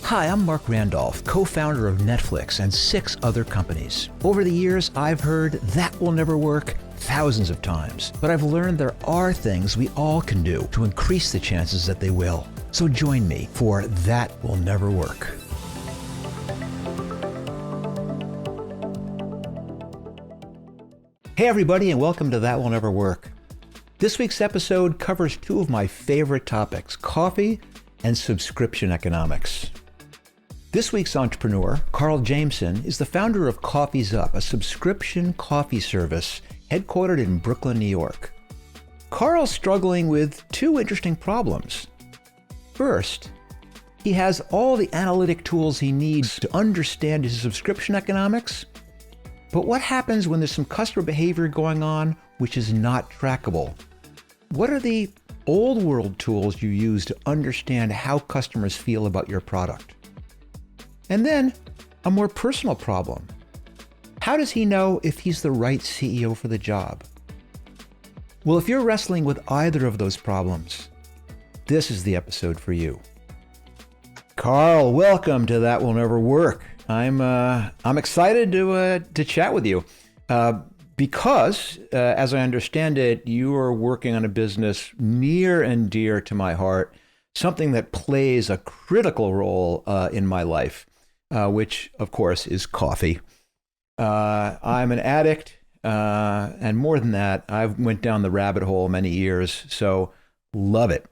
Hi, I'm Marc Randolph, co-founder of Netflix and 6 other companies. Over the years, I've heard that will never work thousands of times, but I've learned there are things we all can do to increase the chances that they will. So join me for That Will Never Work. Hey everybody, and welcome to That Will Never Work. This week's episode covers 2 of my favorite topics, coffee and subscription economics. This week's entrepreneur, Karl Jameson, is the founder of Coffee's Up, a subscription coffee service headquartered in Brooklyn, New York. Karl's struggling with 2 interesting problems. First, he has all the analytic tools he needs to understand his subscription economics, but what happens when there's some customer behavior going on which is not trackable? What are the old world tools you use to understand how customers feel about your product? And then, a more personal problem. How does he know if he's the right CEO for the job? Well, if you're wrestling with either of those problems, this is the episode for you. Karl, welcome to That Will Never Work. I'm excited to chat with you because, as I understand it, you are working on a business near and dear to my heart, something that plays a critical role in my life. Which, of course, is coffee. I'm an addict, and more than that, I went down the rabbit hole many years, so love it.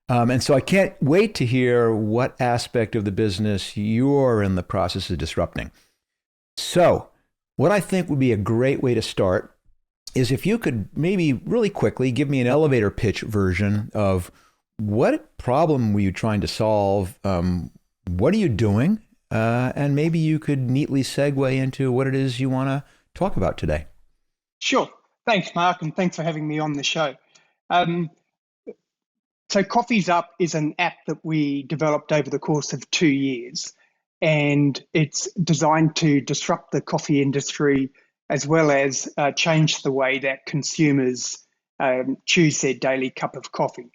And so I can't wait to hear what aspect of the business you're in the process of disrupting. So what I think would be a great way to start is if you could maybe really quickly give me an elevator pitch version of what problem were you trying to solve, what are you doing? And maybe you could neatly segue into what it is you want to talk about today. Sure. Thanks, Mark, and thanks for having me on the show. So Coffee's Up is an app that we developed over the course of 2 years, and it's designed to disrupt the coffee industry as well as change the way that consumers choose their daily cup of coffee.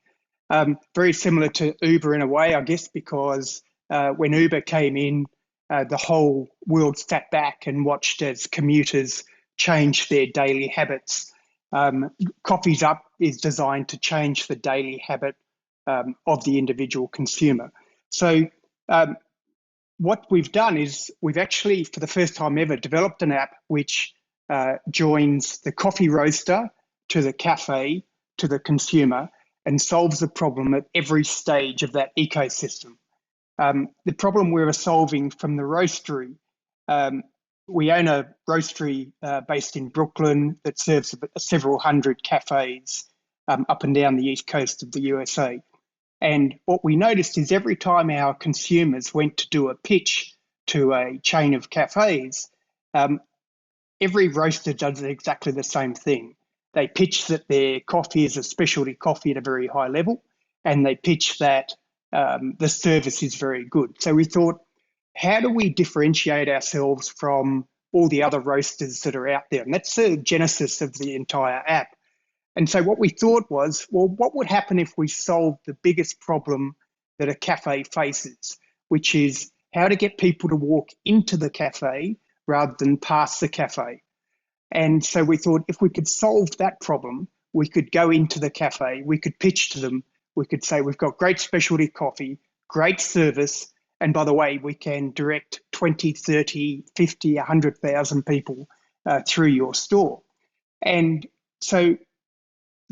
Very similar to Uber in a way, I guess, because when Uber came in, the whole world sat back and watched as commuters changed their daily habits. Coffee's Up is designed to change the daily habit of the individual consumer. So what we've done is we've actually, for the first time ever, developed an app which joins the coffee roaster to the cafe to the consumer and solves the problem at every stage of that ecosystem. The problem we were solving from the roastery, we own a roastery based in Brooklyn that serves several hundred cafes up and down the east coast of the USA. And what we noticed is every time our consumers went to do a pitch to a chain of cafes, every roaster does exactly the same thing. They pitch that their coffee is a specialty coffee at a very high level, and they pitch that the service is very good. So we thought, how do we differentiate ourselves from all the other roasters that are out there? And that's the genesis of the entire app. And so what we thought was, well, what would happen if we solved the biggest problem that a cafe faces, which is how to get people to walk into the cafe rather than past the cafe. And so we thought if we could solve that problem, we could go into the cafe, we could pitch to them, we could say, we've got great specialty coffee, great service, and by the way, we can direct 20, 30, 50, 100,000 people through your store. And so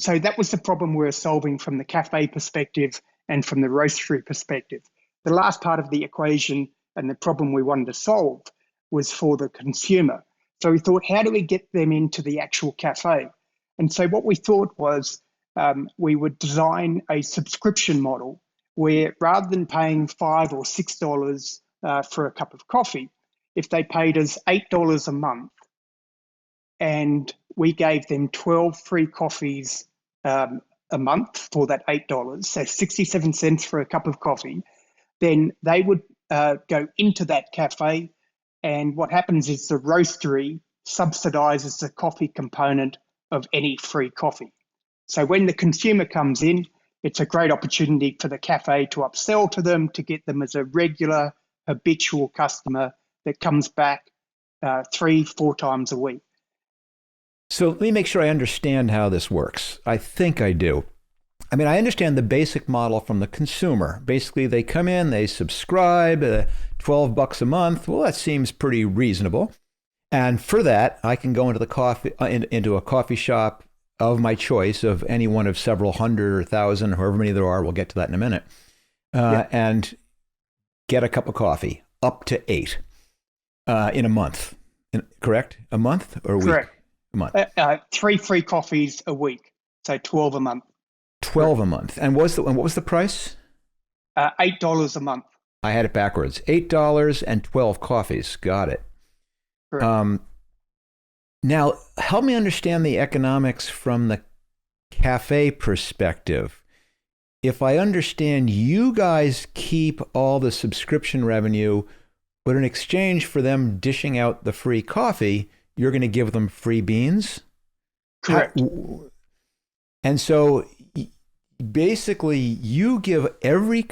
that was the problem we were solving from the cafe perspective and from the roastery perspective. The last part of the equation and the problem we wanted to solve was for the consumer. So we thought, how do we get them into the actual cafe? And so what we thought was, we would design a subscription model where rather than paying $5 or $6 for a cup of coffee, if they paid us $8 a month and we gave them 12 free coffees a month for that $8, so 67 cents for a cup of coffee, then they would go into that cafe, and what happens is the roastery subsidizes the coffee component of any free coffee. So when the consumer comes in, it's a great opportunity for the cafe to upsell to them, to get them as a regular habitual customer that comes back 3-4 times a week. So let me make sure I understand how this works. I think I do. I mean, I understand the basic model from the consumer. Basically, they come in, they subscribe, $12 a month. Well, that seems pretty reasonable. And for that, I can go into into a coffee shop of my choice, of any one of several hundred or thousand, however many there are. We'll get to that in a minute. And get a cup of coffee, up to 8 in a month. Correct? A month or a week? Correct. A month. 3 free coffees a week, so 12 a month. 12 a month. And what was the price? $8 a month. I had it backwards. $8 and 12 coffees. Got it. Correct. Now, help me understand the economics from the cafe perspective. If I understand, you guys keep all the subscription revenue, but in exchange for them dishing out the free coffee, you're going to give them free beans? Correct. And so basically you give every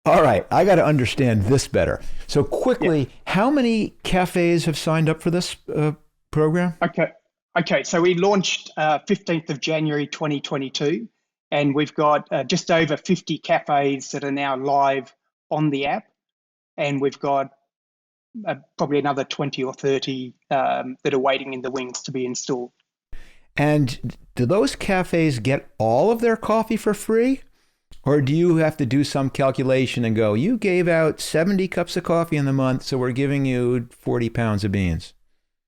all right, I got to understand this better. So quickly, how many cafes have signed up for this program? Okay. So we launched 15th of January 2022, and we've got just over 50 cafes that are now live on the app, and we've got probably another 20 or 30 that are waiting in the wings to be installed. And do those cafes get all of their coffee for free? Or do you have to do some calculation and go, you gave out 70 cups of coffee in the month, so we're giving you 40 pounds of beans?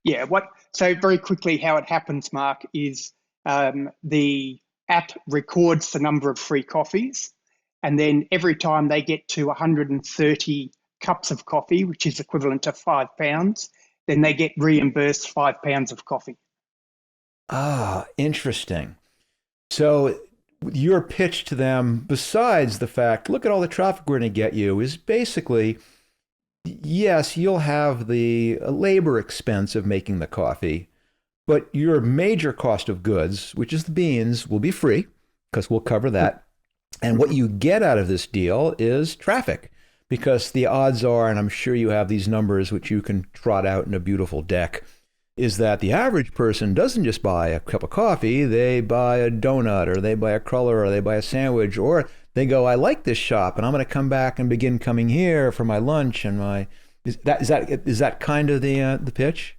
Yeah, so very quickly how it happens, Mark, is the app records the number of free coffees, and then every time they get to 130 cups of coffee, which is equivalent to 5 pounds, then they get reimbursed 5 pounds of coffee. Ah, interesting. So your pitch to them, besides the fact, look at all the traffic we're going to get you, is basically, yes, you'll have the labor expense of making the coffee, but your major cost of goods, which is the beans, will be free because we'll cover that. And what you get out of this deal is traffic, because the odds are, and I'm sure you have these numbers which you can trot out in a beautiful deck, is that the average person doesn't just buy a cup of coffee, they buy a donut, or they buy a cruller, or they buy a sandwich, or they go, I like this shop and I'm going to come back and begin coming here for my lunch and my, is that kind of the pitch?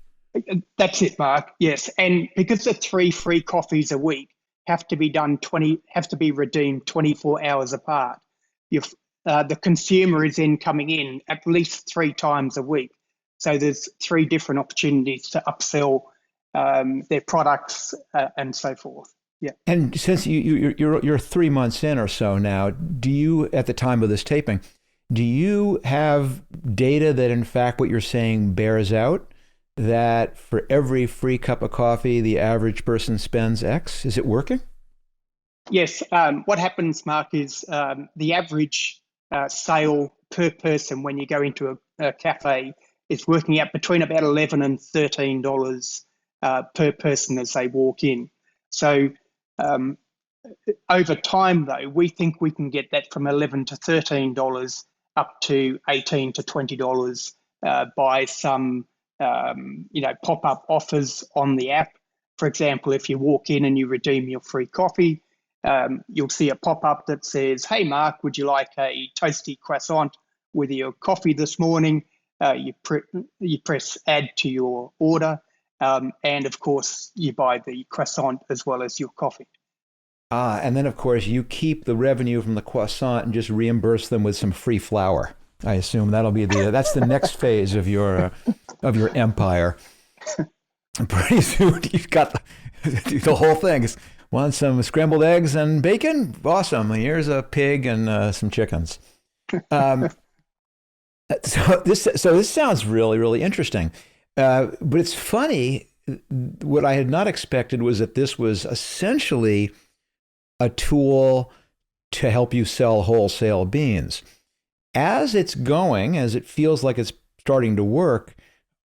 That's it, Mark. Yes. And because the 3 free coffees a week have to be redeemed 24 hours apart, the consumer is then coming in at least 3 times a week. So there's 3 different opportunities to upsell their products and so forth. Yeah. And since you're 3 months in or so now, do you, at the time of this taping, do you have data that in fact what you're saying bears out, that for every free cup of coffee, the average person spends X? Is it working? Yes. What happens, Mark, is the average sale per person when you go into a cafe is working out between about $11 and $13 per person as they walk in. So over time, though, we think we can get that from $11 to $13 up to $18 to $20 by some pop-up offers on the app. For example, if you walk in and you redeem your free coffee, you'll see a pop-up that says, hey, Mark, would you like a toasty croissant with your coffee this morning? You press add to your order, and of course you buy the croissant as well as your coffee. And then of course you keep the revenue from the croissant and just reimburse them with some free flour. I assume that'll be that's the next phase of your empire. And pretty soon you've got the whole thing. Want some scrambled eggs and bacon? Awesome. Here's a pig and some chickens. So this sounds really, really interesting. But it's funny, what I had not expected was that this was essentially a tool to help you sell wholesale beans. As it's going, as it feels like it's starting to work,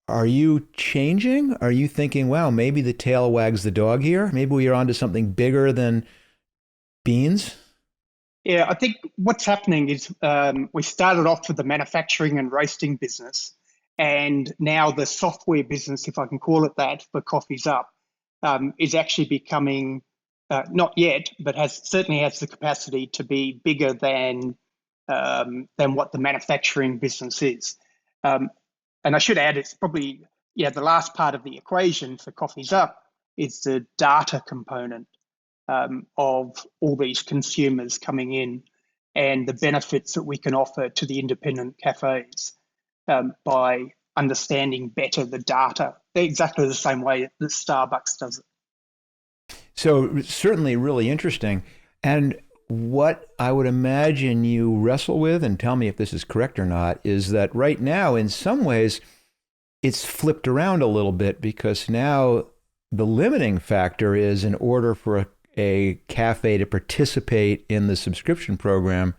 are you changing? Are you thinking, wow, maybe the tail wags the dog here? Maybe we are onto something bigger than beans? Yeah, I think what's happening is we started off with the manufacturing and roasting business, and now the software business, if I can call it that, for Coffees Up, is actually becoming not yet, but has certainly has the capacity to be bigger than what the manufacturing business is. And I should add, it's probably the last part of the equation for Coffees Up is the data component of all these consumers coming in and the benefits that we can offer to the independent cafes by understanding better the data, exactly the same way that Starbucks does it. So certainly really interesting. And what I would imagine you wrestle with, and tell me if this is correct or not, is that right now, in some ways, it's flipped around a little bit because now the limiting factor is in order for a cafe to participate in the subscription program,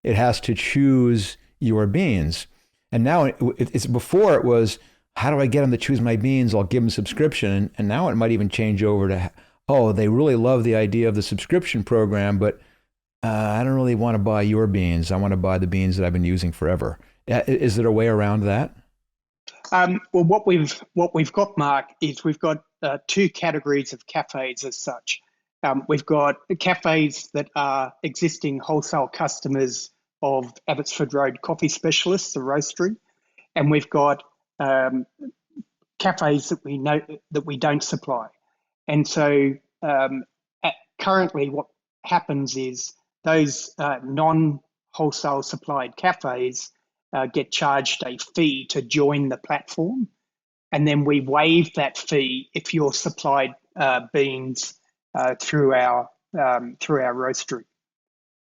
it has to choose your beans. And now it's before it was, how do I get them to choose my beans? I'll give them a subscription. And now it might even change over to, oh, they really love the idea of the subscription program, but I don't really want to buy your beans. I want to buy the beans that I've been using forever. Is there a way around that? Well, what we've got, Mark, is we've got two categories of cafes as such. We've got cafes that are existing wholesale customers of Abbotsford Road Coffee Specialists, the roastery, and we've got cafes that we know that we don't supply. And so currently, what happens is those non-wholesale supplied cafes get charged a fee to join the platform, and then we waive that fee if you're supplied beans through our roastery.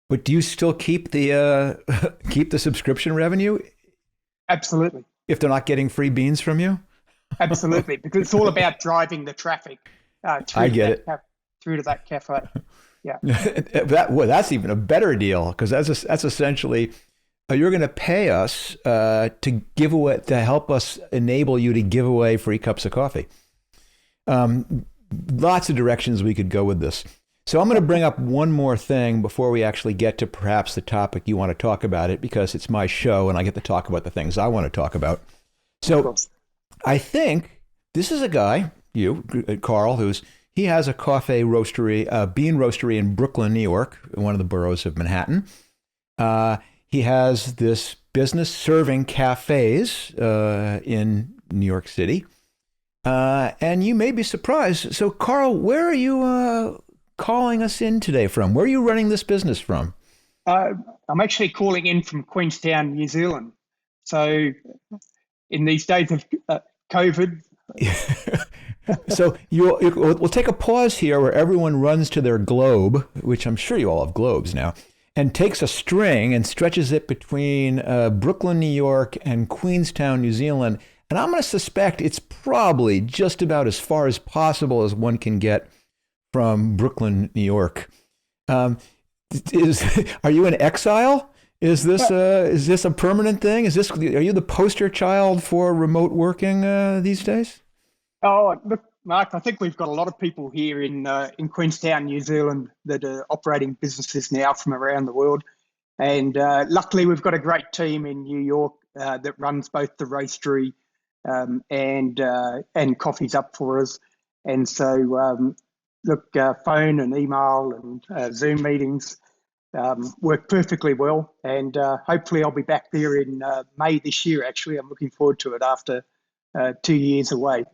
But do you still keep the keep the subscription revenue Absolutely, if they're not getting free beans from you? absolutely, because it's all about driving the traffic I get it. through to that cafe. Yeah, That's even a better deal because that's essentially you're going to pay us to give away to help us enable you to give away free cups of coffee. Lots of directions we could go with this. So I'm going to bring up one more thing before we actually get to perhaps the topic you want to talk about it, because it's my show and I get to talk about the things I want to talk about. So I think this is a guy, Karl, he has a coffee roastery, bean roastery in Brooklyn, New York, one of the boroughs of Manhattan. He has this business serving cafes in New York City. And you may be surprised. So, Karl, where are you calling us in today from? Where are you running this business from? I'm actually calling in from Queenstown, New Zealand. So, in these days of COVID. So we'll take a pause here where everyone runs to their globe, which I'm sure you all have globes now, and takes a string and stretches it between Brooklyn, New York, and Queenstown, New Zealand. And I'm going to suspect it's probably just about as far as possible as one can get from Brooklyn, New York. Are you in exile? Is this a permanent thing? Are you the poster child for remote working these days? Oh, look, Mark, I think we've got a lot of people here in Queenstown, New Zealand, that are operating businesses now from around the world. And luckily, we've got a great team in New York that runs both the roastery and Coffees Up for us. And so, phone and email and Zoom meetings work perfectly well. And hopefully I'll be back there in May this year, actually. I'm looking forward to it after 2 years away.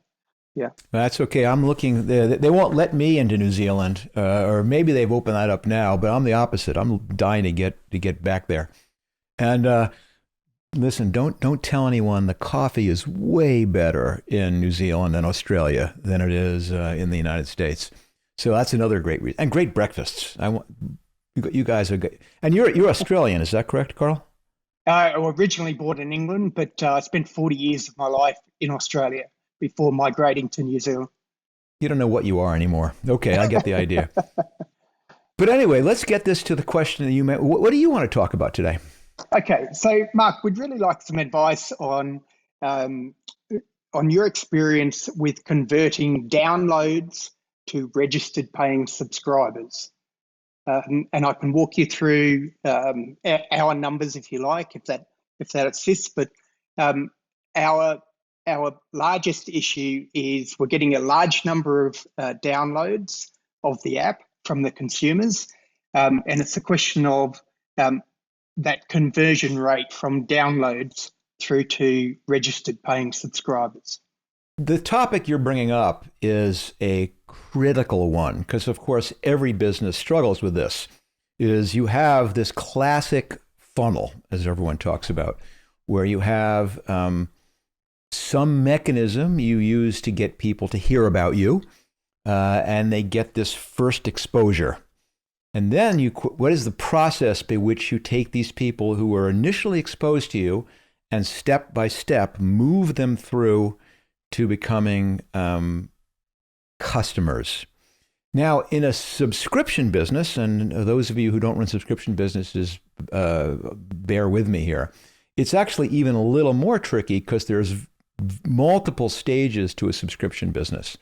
Yeah, that's okay. I'm looking. They won't let me into New Zealand, or maybe they've opened that up now. But I'm the opposite. I'm dying to get back there. And listen, don't tell anyone. The coffee is way better in New Zealand and Australia than it is in the United States. So that's another great reason. And great breakfasts. You guys are good. And you're Australian, is that correct, Karl? I was originally born in England, but I spent 40 years of my life in Australia before migrating to New Zealand. You don't know what you are anymore. Okay, I get the idea. But anyway, let's get this to the question that you meant. What do you want to talk about today? Okay, so Marc, we'd really like some advice on your experience with converting downloads to registered paying subscribers. and I can walk you through our numbers if you like, if that assists. But um, our our largest issue is we're getting a large number of downloads of the app from the consumers, and it's a question of that conversion rate from downloads through to registered paying subscribers. The topic you're bringing up is a critical one because, of course, every business struggles with this. Is you have this classic funnel, as everyone talks about, where you have some mechanism you use to get people to hear about you, and they get this first exposure. And then what is the process by which you take these people who were initially exposed to you and step by step move them through to becoming customers? Now, in a subscription business, and those of you who don't run subscription businesses, bear with me here, it's actually even a little more tricky because there's multiple stages to a subscription business.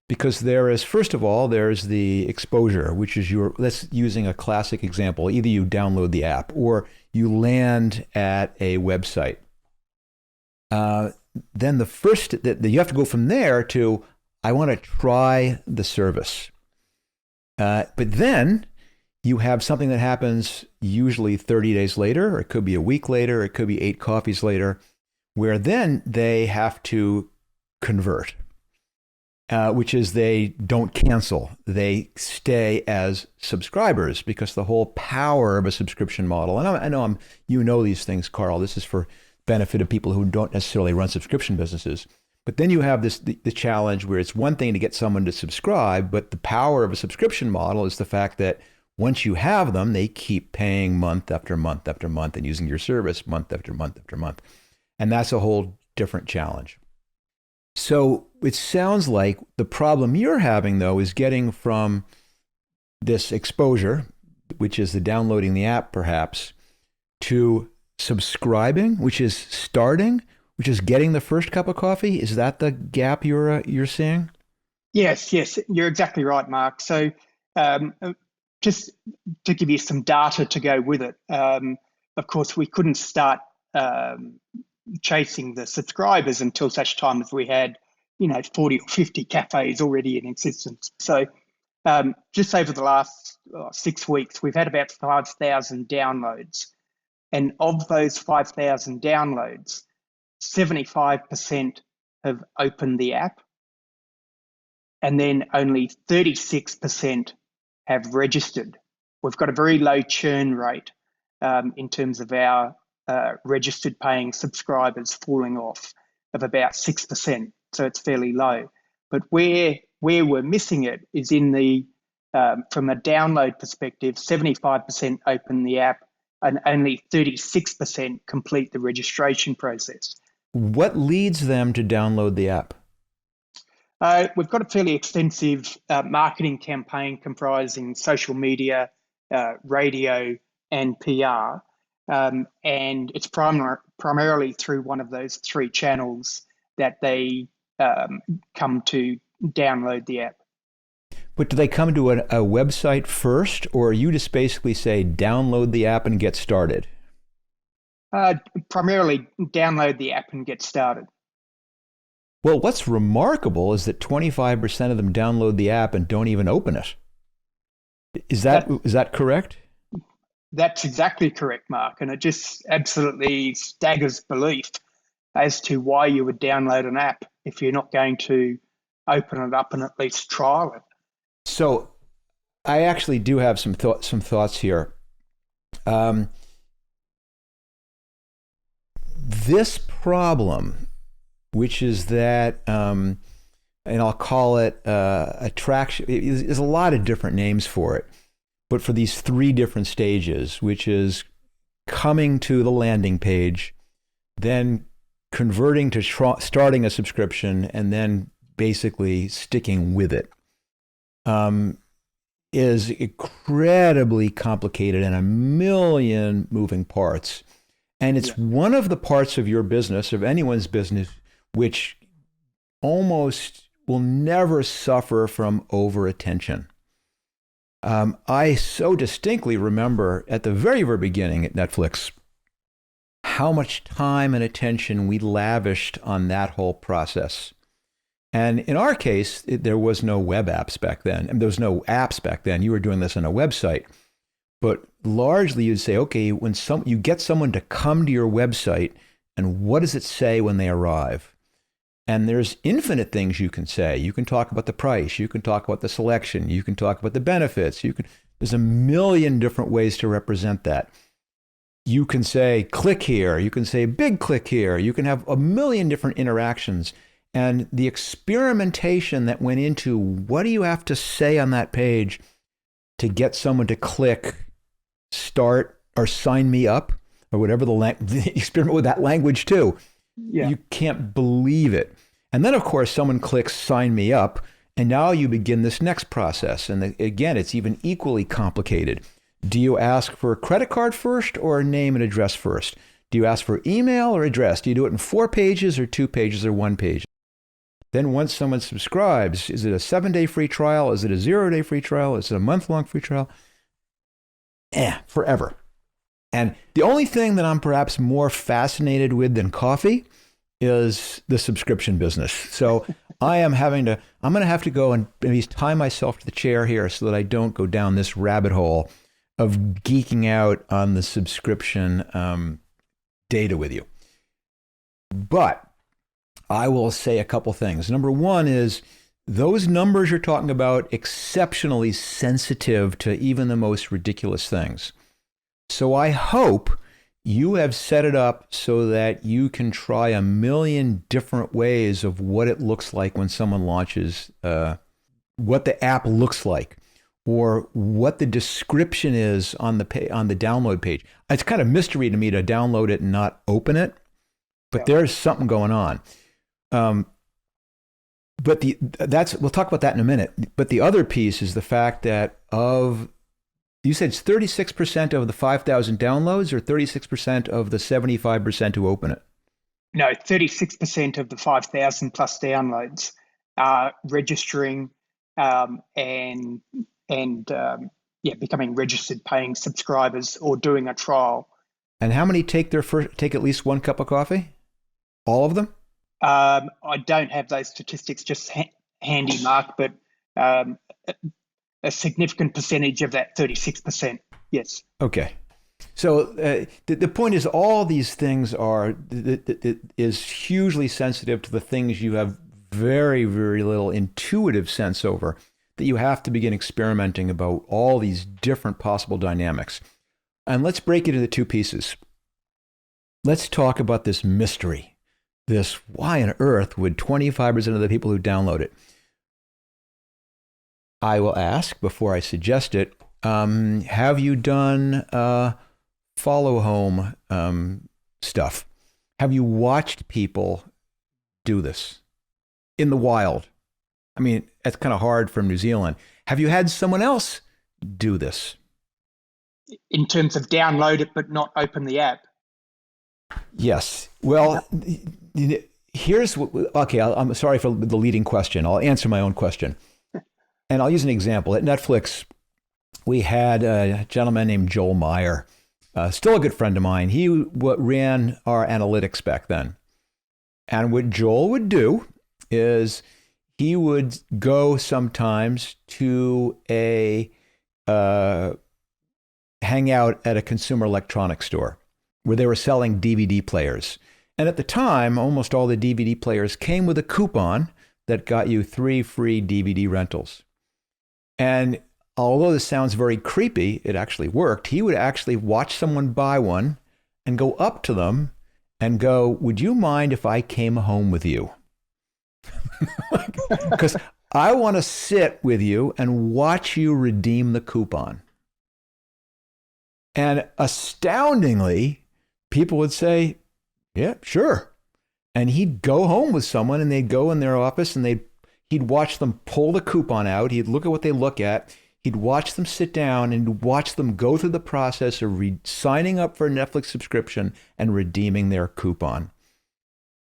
Because there is, first of all, there's the exposure, which is let's using a classic example. Either you download the app or you land at a website. Then the first, you have to go from there to, I want to try the service. But then you have something that happens usually 30 days later, or it could be a week later, it could be 8 coffees later, where then they have to convert. Which is they don't cancel. They stay as subscribers because the whole power of a subscription model, and I know you know these things, Karl, this is for benefit of people who don't necessarily run subscription businesses. But then you have the challenge where it's one thing to get someone to subscribe, but the power of a subscription model is the fact that once you have them, they keep paying month after month after month and using your service month after month after month. And that's a whole different challenge. So it sounds like the problem you're having, though, is getting from this exposure, which is the downloading the app, perhaps, to subscribing, which is starting, which is getting the first cup of coffee. Is that the gap you're seeing? Yes, you're exactly right, Mark. So just to give you some data to go with it, of course, we couldn't start chasing the subscribers until such time as we had 40 or 50 cafes already in existence. So just over the last 6 weeks, we've had about 5,000 downloads, and of those 5,000 downloads, 75% have opened the app, and then only 36% have registered. We've got a very low churn rate in terms of our registered paying subscribers falling off of about 6%, so it's fairly low. But where we're missing it is in the from a download perspective, 75% open the app and only 36% complete the registration process. What leads them to download the app? We've got a fairly extensive marketing campaign comprising social media, radio, and PR. And it's primarily through one of those 3 channels that they come to download the app. But do they come to a website first, or you just basically say download the app and get started? Primarily download the app and get started. Well, what's remarkable is that 25% of them download the app and don't even open it. Is that correct? That's exactly correct, Mark. And it just absolutely staggers belief as to why you would download an app if you're not going to open it up and at least trial it. So I actually do have some thoughts here. This problem, which is that, and I'll call it attraction, there's a lot of different names for it, but for these 3 different stages, which is coming to the landing page, then converting to starting a subscription, and then basically sticking with it, is incredibly complicated and a million moving parts. And it's one of the parts of your business, of anyone's business, which almost will never suffer from over attention. I so distinctly remember at the very, very beginning at Netflix how much time and attention we lavished on that whole process. And in our case, there was no web apps back then. And there was no apps back then. You were doing this on a website. But largely you'd say, okay, when you get someone to come to your website, and what does it say when they arrive? And there's infinite things you can say. You can talk about the price. You can talk about the selection. You can talk about the benefits. There's a million different ways to represent that. You can say, click here. You can say, big click here. You can have a million different interactions. And the experimentation that went into what do you have to say on that page to get someone to click, start, or sign me up, or whatever the experiment with that language too. Yeah. You can't believe it. And then, of course, someone clicks sign me up, and now you begin this next process. And again, it's even equally complicated. Do you ask for a credit card first or name and address first? Do you ask for email or address? Do you do it in 4 pages or 2 pages or 1 page? Then once someone subscribes, is it a 7-day free trial? Is it a 0-day free trial? Is it a month-long free trial? Forever. And the only thing that I'm perhaps more fascinated with than coffee is the subscription business. So I'm going to have to go and maybe tie myself to the chair here so that I don't go down this rabbit hole of geeking out on the subscription data with you. But I will say a couple things. Number one is those numbers you're talking about exceptionally sensitive to even the most ridiculous things. So I hope you have set it up so that you can try a million different ways of what it looks like when someone launches, what the app looks like, or what the description is on the download page. It's kind of mystery to me to download it and not open it, but there's something going on. But we'll talk about that in a minute. But the other piece is the fact that you said it's 36% of the 5,000 downloads or 36% of the 75% who open it? No, 36% of the 5,000 plus downloads are registering and becoming registered paying subscribers or doing a trial. And how many take at least 1 cup of coffee? All of them? I don't have those statistics just handy, Mark, but a significant percentage of that 36%, yes. Okay. So the point is all these things is hugely sensitive to the things you have very, very little intuitive sense over, that you have to begin experimenting about all these different possible dynamics. And let's break it into 2 pieces. Let's talk about this mystery. This, why on earth would 25% of the people who download it? I will ask before I suggest it, have you done follow home stuff? Have you watched people do this in the wild? I mean, that's kind of hard from New Zealand. Have you had someone else do this? In terms of download it but not open the app? Yes. Well, here's what, okay, I'm sorry for the leading question. I'll answer my own question. And I'll use an example. At Netflix, we had a gentleman named Joel Meyer, still a good friend of mine. He ran our analytics back then. And what Joel would do is he would go sometimes to hang out at a consumer electronics store where they were selling DVD players. And at the time, almost all the DVD players came with a coupon that got you 3 free DVD rentals. And although this sounds very creepy, it actually worked. He would actually watch someone buy one and go up to them and go, would you mind if I came home with you? Because I want to sit with you and watch you redeem the coupon. And astoundingly, people would say, yeah, sure. And he'd go home with someone and they'd go in their office and he'd watch them pull the coupon out. He'd look at what they look at. He'd watch them sit down and watch them go through the process of signing up for a Netflix subscription and redeeming their coupon.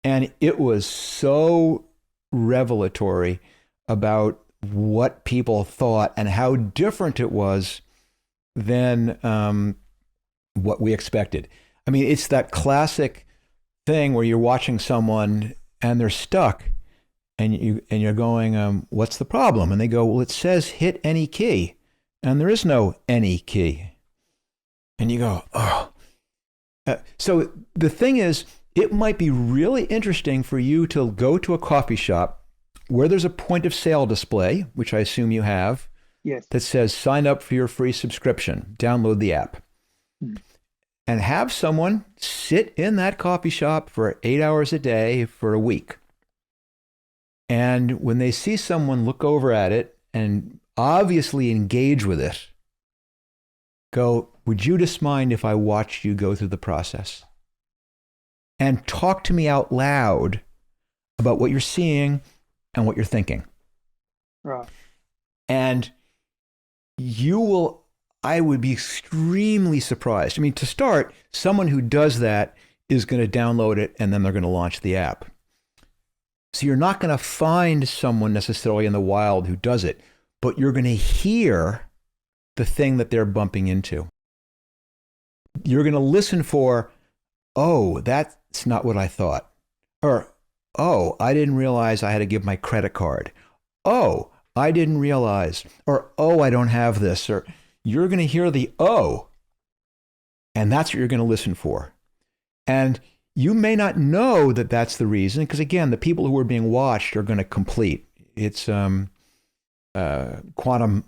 And it was so revelatory about what people thought and how different it was than what we expected. I mean, it's that classic thing where you're watching someone and they're stuck, and you're going, what's the problem? And they go, well, it says hit any key, and there is no any key. And you go, oh. So the thing is, it might be really interesting for you to go to a coffee shop where there's a point of sale display, which I assume you have, Yes. that says sign up for your free subscription, download the app, and have someone sit in that coffee shop for 8 hours a day for a week. And when they see someone look over at it and obviously engage with it, go, would you just mind if I watched you go through the process? And talk to me out loud about what you're seeing and what you're thinking. Right. And I would be extremely surprised. I mean, to start, someone who does that is going to download it and then they're going to launch the app. So you're not going to find someone necessarily in the wild who does it, but you're going to hear the thing that they're bumping into. You're going to listen for, oh, that's not what I thought. Or, oh, I didn't realize I had to give my credit card. Oh, I didn't realize. Or, oh, I don't have this. Or you're going to hear the oh, and that's what you're going to listen for. And you may not know that that's the reason, because again, the people who are being watched are going to complete. It's quantum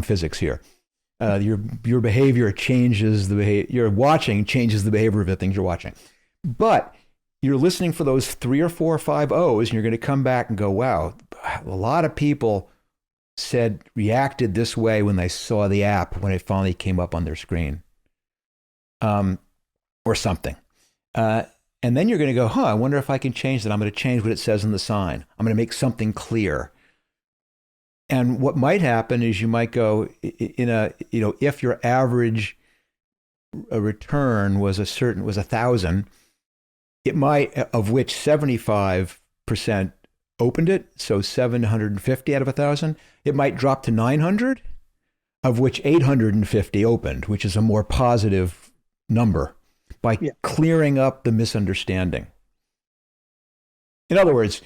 physics here. Your behavior changes the behavior. Your watching changes the behavior of the things you're watching. But you're listening for those 3 or 4 or 5 O's, and you're going to come back and go, wow, a lot of people reacted this way when they saw the app, when it finally came up on their screen, or something. And then you're going to go, I wonder if I can change that. I'm going to change what it says in the sign. I'm going to make something clear. And what might happen is you might go if your average return was 1,000, it might, of which 75% opened it, so 750 out of 1,000, it might drop to 900, of which 850 opened, which is a more positive number, by clearing up the misunderstanding. In other words,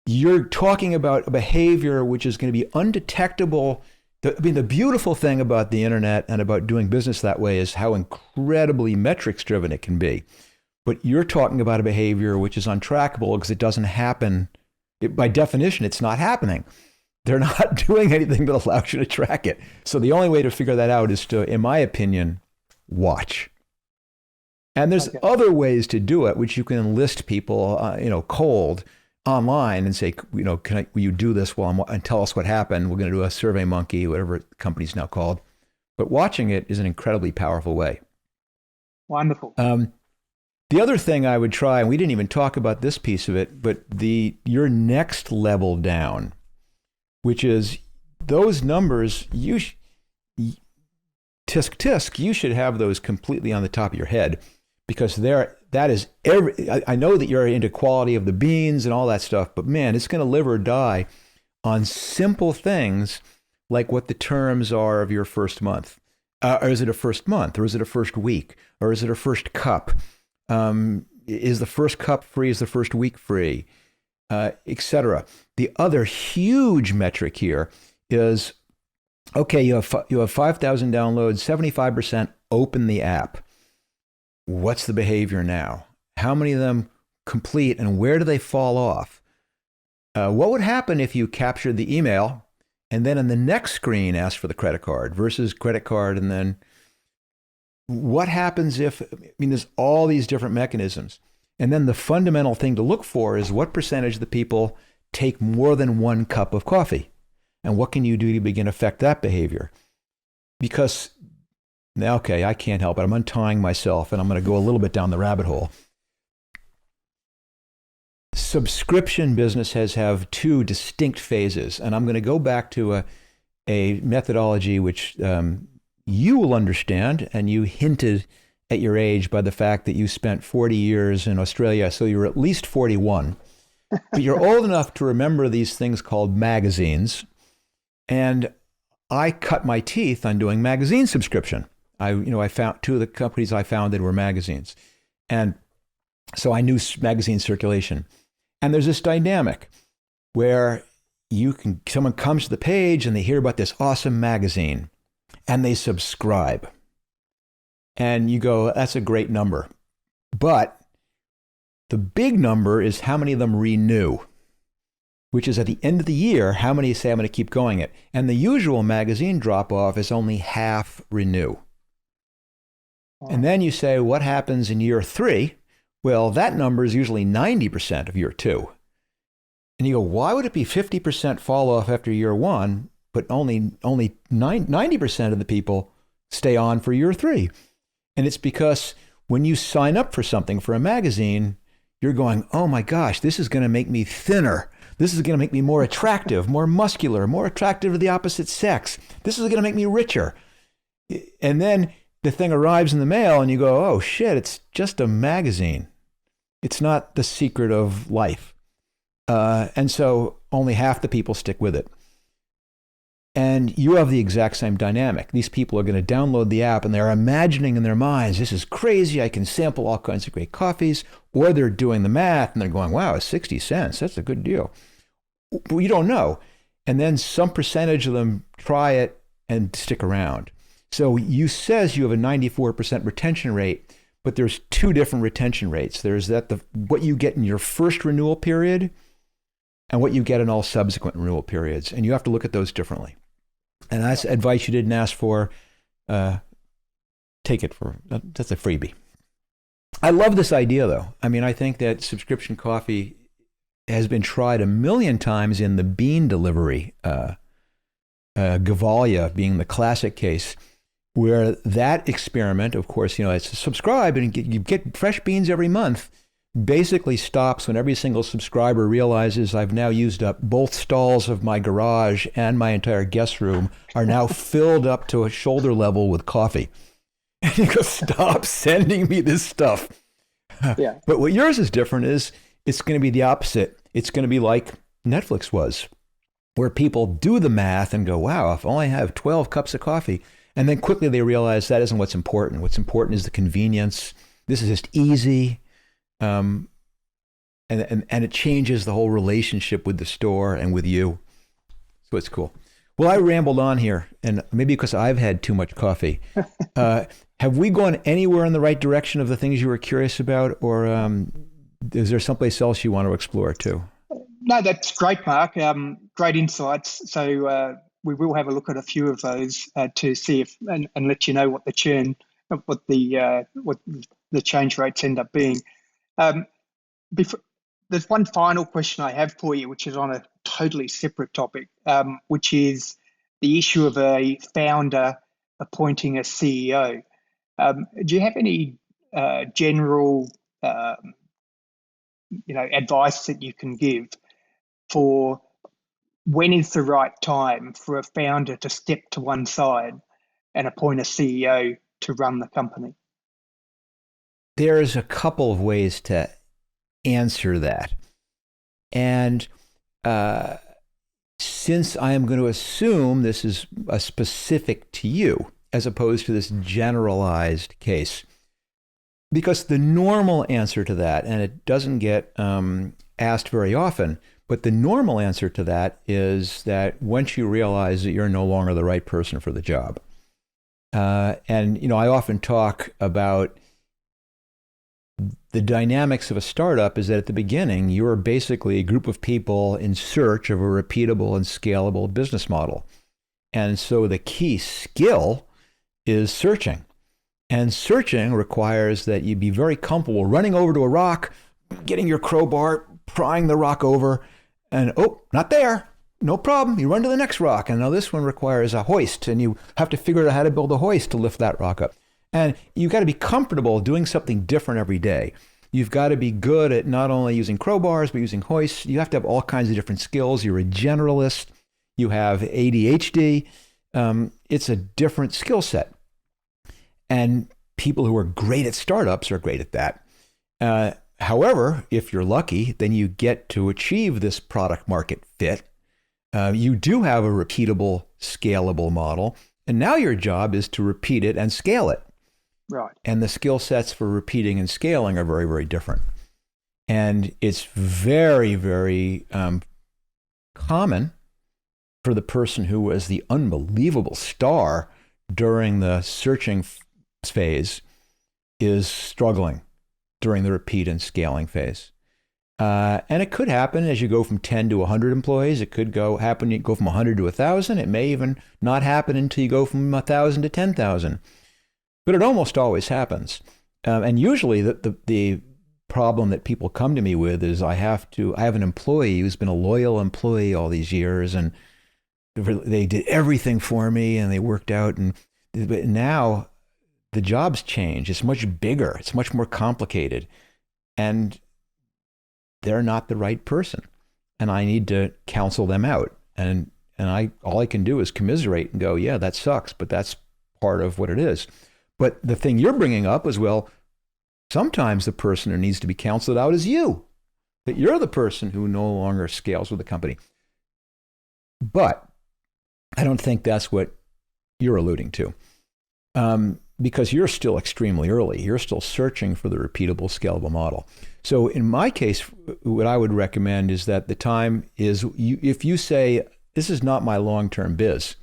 you're talking about a behavior which is going to be undetectable. The beautiful thing about the internet and about doing business that way is how incredibly metrics driven it can be. But you're talking about a behavior which is untrackable because it doesn't happen. By definition, it's not happening. They're not doing anything that allows you to track it. So the only way to figure that out is to, in my opinion, watch. And there's other ways to do it, which you can enlist people, cold online and say, will you do this and tell us what happened? We're going to do a Survey Monkey, whatever the company's now called. But watching it is an incredibly powerful way. Wonderful. The other thing I would try, and we didn't even talk about this piece of it, but your next level down, which is those numbers, tisk, you should have those completely on the top of your head, because that is I know that you're into quality of the beans and all that stuff, but man, it's going to live or die on simple things like what the terms are of your first month. Or is it a first month? Or is it a first week? Or is it a first cup? Is the first cup free? Is the first week free? Etc. The other huge metric here is, okay, you have 5,000 downloads, 75% open the app. What's the behavior now? How many of them complete, and where do they fall off? What would happen if you captured the email and then in the next screen asked for the credit card versus credit card? And then what happens there's all these different mechanisms. And then the fundamental thing to look for is what percentage of the people take more than 1 cup of coffee? And what can you do to begin to affect that behavior? Because, okay, I can't help it. I'm untying myself, and I'm going to go a little bit down the rabbit hole. Subscription businesses have 2 distinct phases, and I'm going to go back to a methodology which you will understand, and you hinted at your age by the fact that you spent 40 years in Australia, so you're at least 41. But you're old enough to remember these things called magazines, And I cut my teeth on doing magazine subscription. I found two of the companies I founded were magazines. And so I knew magazine circulation. And there's this dynamic where someone comes to the page and they hear about this awesome magazine and they subscribe. And you go, that's a great number. But the big number is how many of them renew, which is at the end of the year, how many say I'm going to keep going it. And the usual magazine drop off is only half renew. Wow. And then you say, what happens in year 3? Well, that number is usually 90% of year 2. And you go, why would it be 50% fall off after year 1, but only 90% of the people stay on for year 3? And it's because when you sign up for something for a magazine, you're going, oh my gosh, this is going to make me thinner. This is going to make me more attractive, more muscular, more attractive to the opposite sex. This is going to make me richer. And then the thing arrives in the mail and you go, oh shit, it's just a magazine. It's not the secret of life. And so only half the people stick with it. And you have the exact same dynamic. These people are going to download the app and they're imagining in their minds, this is crazy. I can sample all kinds of great coffees. Or they're doing the math and they're going, wow, it's 60 cents. That's a good deal. Well, you don't know. And then some percentage of them try it and stick around. So you says you have a 94% retention rate, but there's 2 different retention rates. There's what you get in your first renewal period and what you get in all subsequent renewal periods. And you have to look at those differently. And that's advice you didn't ask for. Take it that's a freebie. I love this idea, though. I mean, I think that subscription coffee has been tried 1,000,000 times in the bean delivery, Gevalia being the classic case, where that experiment, of course, it's subscribe and you get fresh beans every month, basically stops when every single subscriber realizes I've now used up both stalls of my garage and my entire guest room are now filled up to a shoulder level with coffee. And you go, stop sending me this stuff. Yeah. But what yours is different is it's going to be the opposite. It's going to be like Netflix was, where people do the math and go, wow, if only I have 12 cups of coffee. And then quickly they realize that isn't what's important. What's important is the convenience. This is just easy. And it changes the whole relationship with the store and with you. So it's cool. Well, I rambled on here, and maybe because I've had too much coffee. Have we gone anywhere in the right direction of the things you were curious about, or is there someplace else you want to explore too? No, that's great, Mark. Great insights. So we will have a look at a few of those to see if and let you know what the churn, what the change rates end up being. There's one final question I have for you, which is on a totally separate topic, which is the issue of a founder appointing a CEO. Do you have any general, advice that you can give for when is the right time for a founder to step to one side and appoint a CEO to run the company? There's a couple of ways to answer that. And since I am going to assume this is specific to you, as opposed to this generalized case, because the normal answer to that, and it doesn't get asked very often, but the normal answer to that is that once you realize that you're no longer the right person for the job. And I often talk about the dynamics of a startup is that at the beginning, you're basically a group of people in search of a repeatable and scalable business model. And so the key skill is searching. And searching requires that you be very comfortable running over to a rock, getting your crowbar, prying the rock over, and not there. No problem. You run to the next rock. And now this one requires a hoist, and you have to figure out how to build a hoist to lift that rock up. And you've got to be comfortable doing something different every day. You've got to be good at not only using crowbars, but using hoists. You have to have all kinds of different skills. You're a generalist. You have ADHD. It's a different skill set. And people who are great at startups are great at that. However, if you're lucky, then you get to achieve this product market fit You do have a repeatable, scalable model. And now your job is to repeat it and scale it. Right. And the skill sets for repeating and scaling are very, very different. And it's very, very common for the person who was the unbelievable star during the searching phase is struggling during the repeat and scaling phase. And it could happen as you go from 10 to 100 employees. It could happen, you go from 100 to 1,000. It may even not happen until you go from 1,000 to 10,000. But it almost always happens. And usually the problem that people come to me with is I have an employee who's been a loyal employee all these years, and they did everything for me and they worked out. But now the job's changed. It's much bigger. It's much more complicated. And they're not the right person, and I need to counsel them out. And all I can do is commiserate and go, yeah, that sucks, but that's part of what it is. But the thing you're bringing up is, well, sometimes the person who needs to be counseled out is you, that you're the person who no longer scales with the company. But I don't think that's what you're alluding to, because you're still extremely early. You're still searching for the repeatable, scalable model. So in my case, what I would recommend is that the time is, if you say, this is not my long-term biz,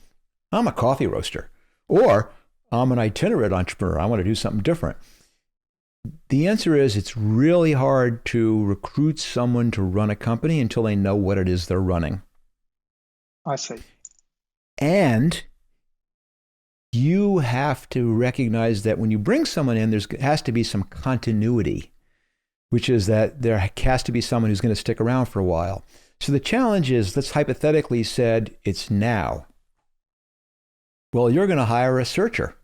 I'm a coffee roaster, or I'm an itinerant entrepreneur, I want to do something different. The answer is, it's really hard to recruit someone to run a company until they know what it is they're running. I see. And you have to recognize that when you bring someone in, there has to be some continuity, which is that there has to be someone who's going to stick around for a while. So the challenge is, let's hypothetically said it's now. Well, you're going to hire a searcher.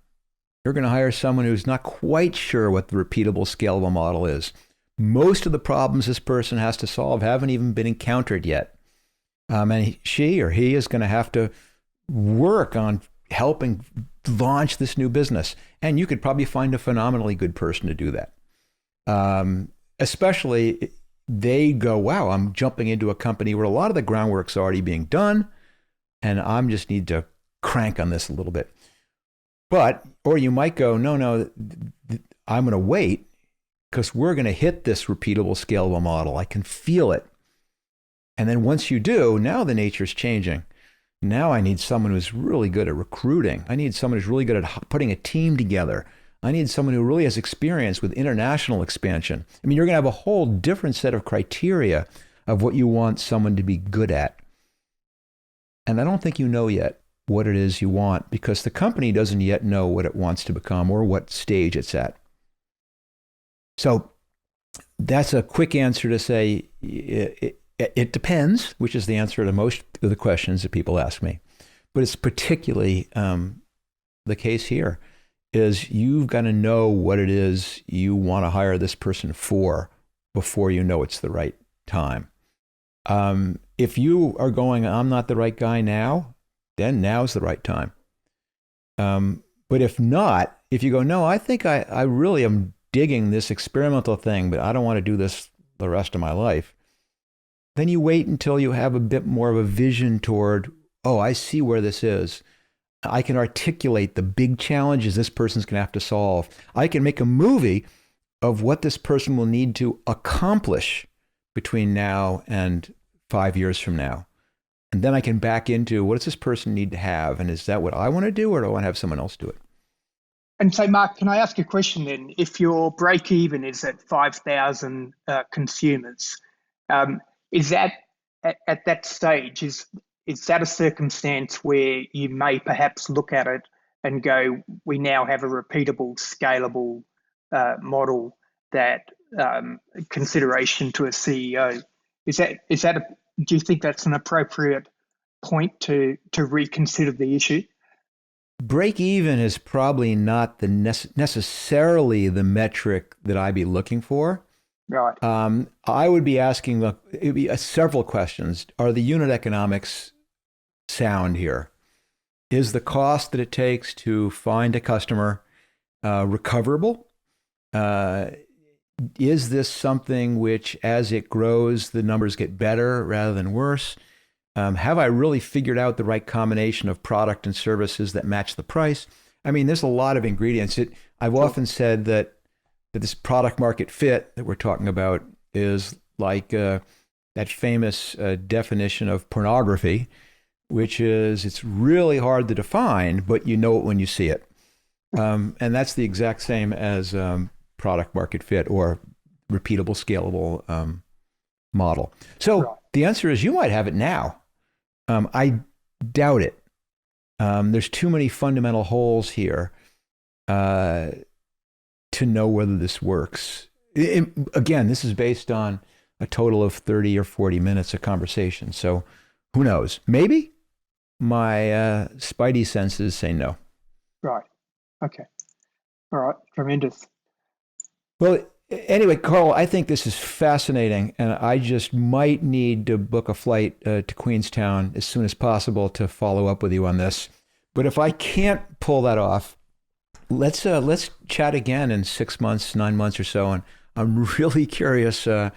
You're going to hire someone who's not quite sure what the repeatable, scalable model is. Most of the problems this person has to solve haven't even been encountered yet. And she or he is going to have to work on helping launch this new business. And you could probably find a phenomenally good person to do that. Especially they go, wow, I'm jumping into a company where a lot of the groundwork's already being done, and I'm just need to crank on this a little bit. Or you might go, no, I'm going to wait because we're going to hit this repeatable, scalable model. I can feel it. And then once you do, now the nature's changing. Now I need someone who's really good at recruiting. I need someone who's really good at putting a team together. I need someone who really has experience with international expansion. I mean, you're going to have a whole different set of criteria of what you want someone to be good at. And I don't think you know yet what it is you want, because the company doesn't yet know what it wants to become or what stage it's at. So that's a quick answer to say it depends, which is the answer to most of the questions that people ask me. But it's particularly the case here. Is you've got to know what it is you want to hire this person for before you know it's the right time. If you are going, I'm not the right guy now, then now's the right time. But if not, if you go, no, I think I really am digging this experimental thing, but I don't want to do this the rest of my life, then you wait until you have a bit more of a vision toward, oh, I see where this is. I can articulate the big challenges this person's going to have to solve. I can make a movie of what this person will need to accomplish between now and 5 years from now. And then I can back into, what does this person need to have? And is that what I want to do, or do I want to have someone else do it? And so, Mark, can I ask a question then? If your break even is at 5,000 consumers, is that at that stage, is that a circumstance where you may perhaps look at it and go, we now have a repeatable, scalable model that consideration to a CEO? Do you think that's an appropriate point to reconsider the issue? Break even is probably not necessarily the metric that I'd be looking for. Right. I would be asking, it'd be several questions. Are the unit economics sound here? Is the cost that it takes to find a customer recoverable? Is this something which, as it grows, the numbers get better rather than worse? Have I really figured out the right combination of product and services that match the price? I mean, there's a lot of ingredients. I've often said that this product market fit that we're talking about is like that famous definition of pornography, which is it's really hard to define, but you know it when you see it. And that's the exact same as product market fit or repeatable, scalable model. So the answer is you might have it now. I doubt it. There's too many fundamental holes here to know whether this works. Again, this is based on a total of 30 or 40 minutes of conversation. So who knows? Maybe my spidey senses say no. Right. Okay. All right. Tremendous. Well, anyway, Karl, I think this is fascinating, and I just might need to book a flight to Queenstown as soon as possible to follow up with you on this. But if I can't pull that off, let's chat again in 6 months, 9 months or so, and I'm really curious to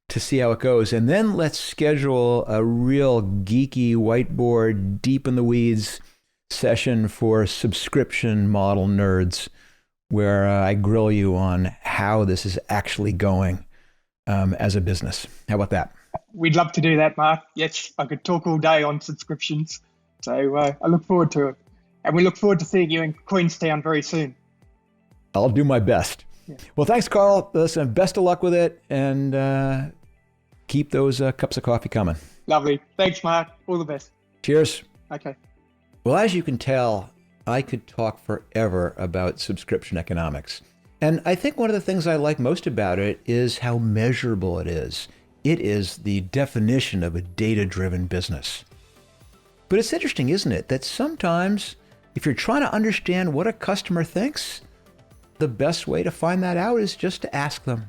see how it goes. And then let's schedule a real geeky whiteboard, deep in the weeds session for subscription model nerds, where I grill you on how this is actually going as a business. How about that? We'd love to do that, Mark. Yes, I could talk all day on subscriptions. So I look forward to it. And we look forward to seeing you in Queenstown very soon. I'll do my best. Yeah. Well, thanks, Karl. Listen, best of luck with it, and keep those cups of coffee coming. Lovely. Thanks, Mark. All the best. Cheers. Okay. Well, as you can tell, I could talk forever about subscription economics. And I think one of the things I like most about it is how measurable it is. It is the definition of a data-driven business. But it's interesting, isn't it, that sometimes if you're trying to understand what a customer thinks, the best way to find that out is just to ask them.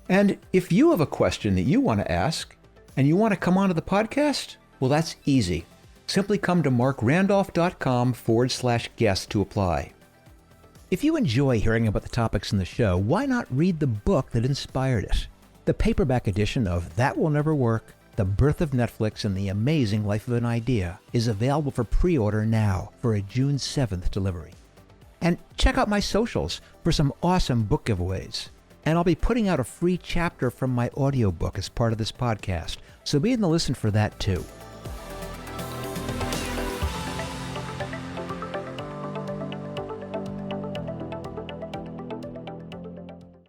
And if you have a question that you want to ask and you want to come onto the podcast, well, that's easy. Simply come to markrandolph.com/guest to apply. If you enjoy hearing about the topics in the show, why not read the book that inspired it? The paperback edition of That Will Never Work, The Birth of Netflix and the Amazing Life of an Idea is available for pre-order now for a June 7th delivery. And check out my socials for some awesome book giveaways. And I'll be putting out a free chapter from my audiobook as part of this podcast, so be on the listen for that too.